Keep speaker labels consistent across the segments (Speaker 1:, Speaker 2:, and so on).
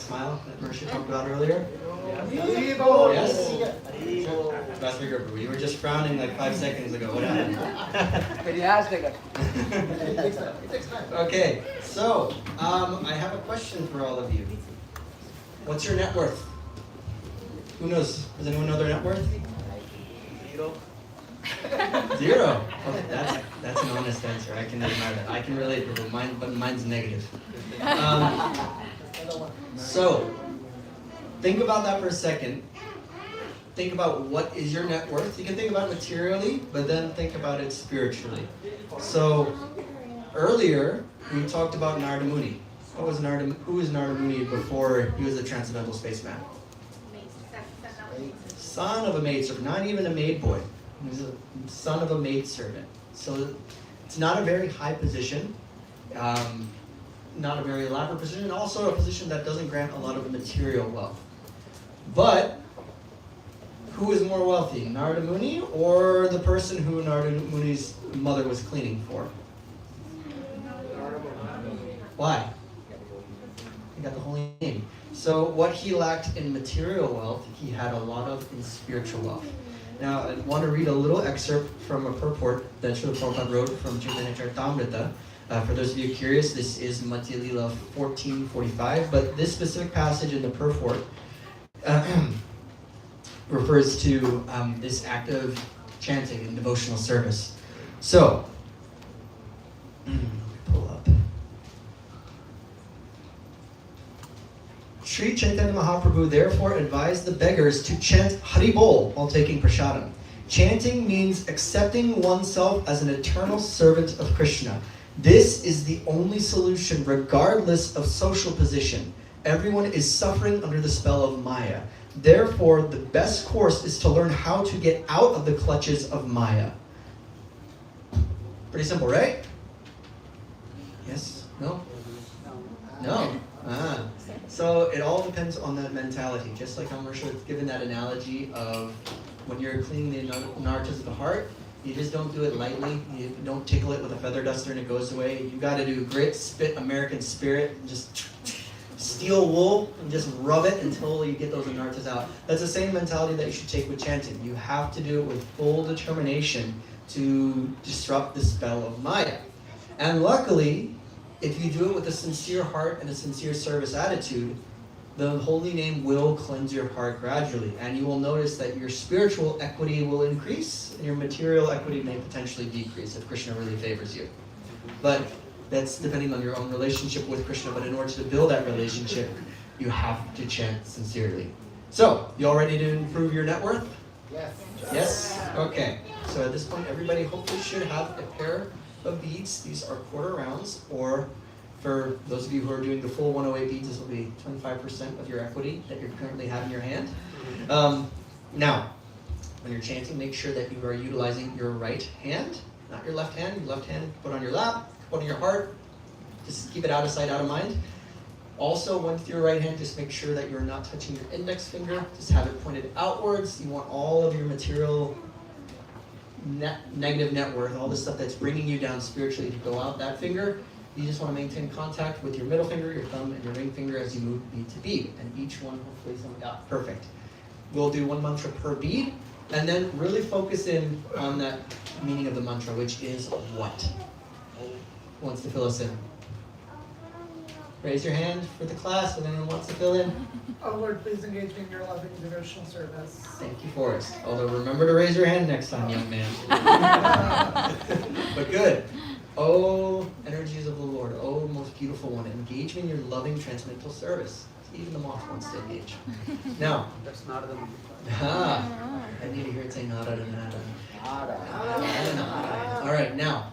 Speaker 1: smile that Marisha talked about earlier? Yes? Pastor Gerber, you were just frowning like 5 seconds ago. What happened? Okay, so I have a question for all of you. What's your net worth? Who knows? Does anyone know their net worth?
Speaker 2: 0.
Speaker 1: 0. Okay, that's an honest answer. I can admire that. I can relate, but mine's negative. So think about that for a second. Think about what is your net worth. You can think about it materially, but then think about it spiritually. So earlier we talked about Narada Muni. Who was Narada Muni before he was a transcendental spaceman? Son of a maidservant, not even a maid boy. He was a son of a maidservant. So it's not a very high position, not a very elaborate position, also a position that doesn't grant a lot of material wealth. But who is more wealthy, Narada Muni or the person who Narada Muni's mother was cleaning for? Why? He got the holy name. So what he lacked in material wealth, he had a lot of in spiritual wealth. Now, I want to read a little excerpt from a purport that Srila Prabhupada wrote from Chaitanya Charitamrita. For those of you curious, this is Madhya Lila 1445, but this specific passage in the purport refers to this act of chanting and devotional service. So, pull up. Sri Chaitanya Mahaprabhu therefore advised the beggars to chant Hari Bol while taking prasadam. Chanting means accepting oneself as an eternal servant of Krishna. This is the only solution regardless of social position. Everyone is suffering under the spell of Maya. Therefore, the best course is to learn how to get out of the clutches of Maya. Pretty simple, right? Yes? No? No? So it all depends on that mentality. Just like Marisha was given that analogy of when you're cleaning the nartas of the heart, you just don't do it lightly. You don't tickle it with a feather duster and it goes away. You got to do grit, spit, American spirit, and just steel wool and just rub it until you get those anartas out. That's the same mentality that you should take with chanting. You have to do it with full determination to disrupt the spell of Maya. And luckily, if you do it with a sincere heart and a sincere service attitude, the holy name will cleanse your heart gradually. And you will notice that your spiritual equity will increase and your material equity may potentially decrease if Krishna really favors you. But that's depending on your own relationship with Krishna. But in order to build that relationship, you have to chant sincerely. So, you all ready to improve your net worth?
Speaker 2: Yes.
Speaker 1: Yes? Okay. So at this point, everybody hopefully should have a pair of beads. These are quarter rounds, or for those of you who are doing the full 108 beads, this will be 25% of your equity that you currently have in your hand. Now, when you're chanting, make sure that you are utilizing your right hand, not your left hand. Your left hand, put on your lap, put on your heart. Just keep it out of sight, out of mind. Also, with your right hand, just make sure that you're not touching your index finger. Just have it pointed outwards. You want all of your material negative net worth, all the stuff that's bringing you down spiritually to go out that finger. You just want to maintain contact with your middle finger, your thumb, and your ring finger as you move bead to bead. And each one hopefully is perfect. We'll do one mantra per bead, and then really focus in on that meaning of the mantra, which is what? Who wants to fill us in? Raise your hand for the class if anyone wants to fill in.
Speaker 3: Oh Lord, please engage me in your loving devotional service.
Speaker 1: Thank you, Forrest. Although remember to raise your hand next time, young man. But good. Oh, energies of the Lord. Oh, most beautiful one. Engage me in your loving transcendental service. Even the moth wants to engage. Now.
Speaker 2: That's not the
Speaker 1: I need to hear it say Narada. All right, now,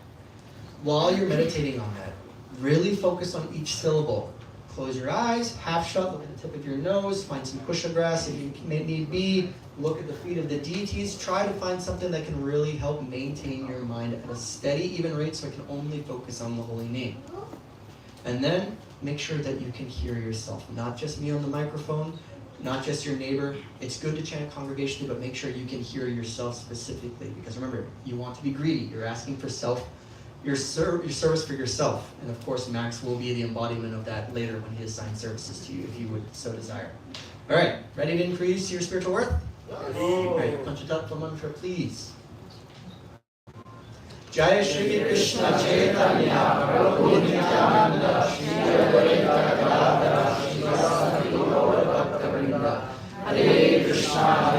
Speaker 1: while you're meditating on that, really focus on each syllable. Close your eyes, half shut, look at the tip of your nose, find some kusha grass if you need be, look at the feet of the deities, try to find something that can really help maintain your mind at a steady, even rate so it can only focus on the holy name. And then make sure that you can hear yourself, not just me on the microphone, not just your neighbor. It's good to chant congregationally, but make sure you can hear yourself specifically, because remember, you want to be greedy. You're asking for your service for yourself. And of course, Max will be the embodiment of that later when he assigns services to you, if you would so desire. All right, ready to increase your spiritual worth? Great. Panchatattva mantra, please. Jaya Shri Krishna Chaitanya Prabhu Nityananda Shri Advaita Gadadhara Shri Gaura Bhakta-vrinda. Hare Krishna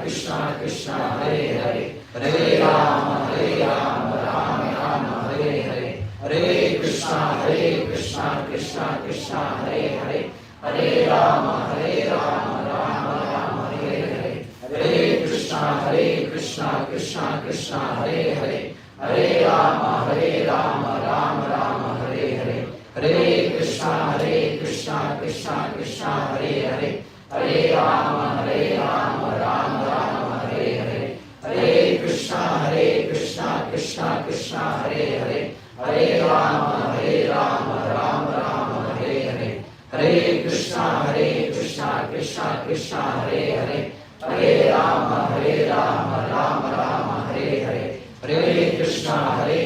Speaker 1: Krishna Krishna Hare Hare Hare Rama Rama Rama Hare Hare Hare Krishna Krishna Krishna Hare Hare Hare Rama Rama Rama Hare Hare Hare Krishna Krishna Krishna Hare Hare Hare Rama Rama Rama Hare Hare Hare Krishna Krishna Krishna Hare Hare Hare Rama Rama Rama Hare Hare Hare Krishna Krishna Krishna Hare Hare Hare Rama Rama Rama Hare Hare Hare Krishna Krishna Krishna Hare Hare Hare Rama Rama Rama Hare Hare Hare Krishna Krishna Krishna Hare Hare Hare Rama Rama Rama Hare Hare Hare Krishna Krishna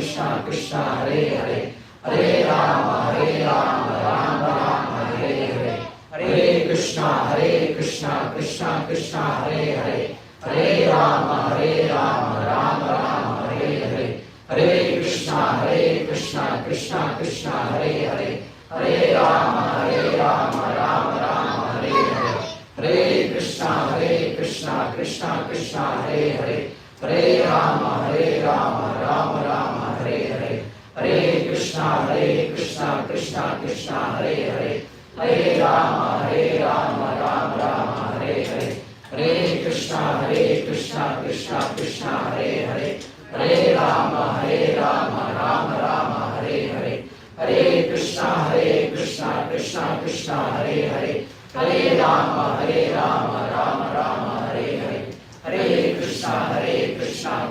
Speaker 1: Krishna Hare Hare Hare Rama Rama Rama Hare Hare Hare Krishna Krishna Krishna Hare Hare Hare Rama Rama Rama Hare Hare Hare Krishna Krishna Krishna Hare Hare Hare Rama Rama Rama Hare Hare Hare Krishna Krishna Krishna Hare Hare Hare Rama Rama Rama Hare Hare Hare Krishna Krishna Krishna Hare Hare Hare Rama Rama Rama Hare Hare Hare Krishna Krishna Krishna Hare Hare Hare Rama Rama Rama Hare Hare Hare Krishna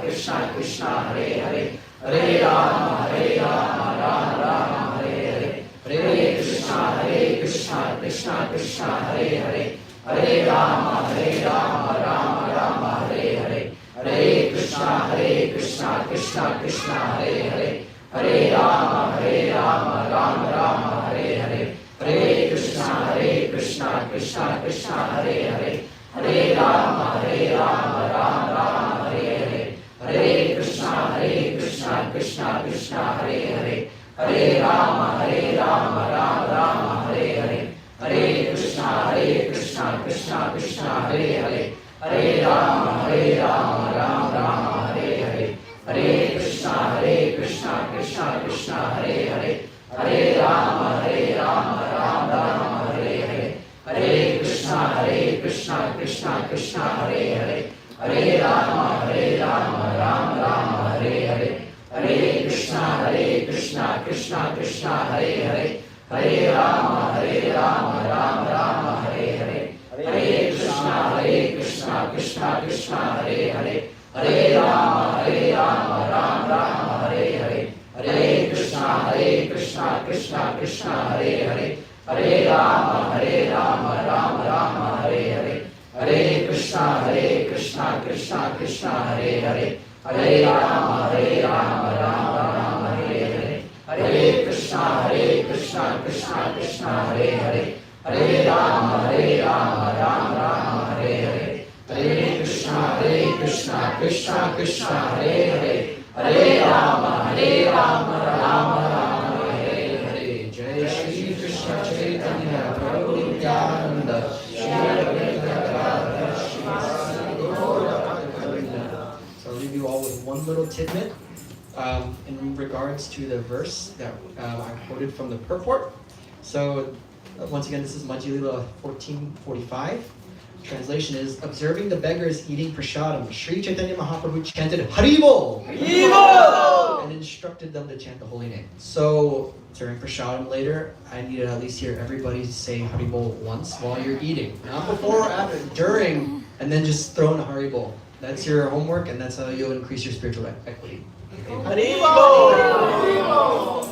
Speaker 1: Krishna Krishna Hare Hare Hare Rama Rama Rama Hare Hare Hare Krishna Krishna Krishna Hare Hare Hare Rama Rama Rama Hare Hare Hare Krishna Krishna Krishna Hare Hare Hare Rama Rama Rama Hare Hare Hare Krishna Krishna Krishna Hare Hare Hare Rama Rama Rama Hare Hare Hare Krishna Krishna Krishna Hare Hare Hare Rama Rama Rama Hare Hare Hare Krishna Krishna Krishna Hare Hare Hare Rama Rama Rama Hare Hare Hare Krishna Krishna Krishna Hare Hare Hare Rama Rama Rama Hare Hare Hare Krishna Krishna Krishna Hare Hare Hare Rama Rama Rama Hare Hare Hare Krishna Krishna Krishna Hare Hare Hare Rama Rama Rama Hare Hare Hare Krishna Krishna Krishna Hare Hare Hare Rama Rama Hare Hare Hare Krishna Krishna Krishna Hare Hare Hare Rama Rama Hare Hare Hare Krishna Krishna Krishna Hare Hare Hare Rama Rama Hare Hare Hare Krishna Krishna Krishna Hare Hare Hare Rama Rama Hare Hare Hare Krishna Krishna Krishna Hare Hare Hare Rama Rama Hare Hare. Jai Shri Krishna Chaitanya Prabhu Nityananda Shri Advaita Gadadhara Shri Gaura Bhakta-vrinda. So I'll leave you all with one little tidbit in regards to the verse that I quoted from the purport. So once again, this is Majjhima Lila 1445. Translation is, observing the beggars eating prasadam, Sri Chaitanya Mahaprabhu chanted Haribol! Haribol! And instructed them to chant the holy name. So during prasadam later, I need to at least hear everybody say Haribol once while you're eating. Not before or after, during, and then just throw in a Haribol. That's your homework, and that's how you'll increase your spiritual equity.
Speaker 2: Haribol! Haribol!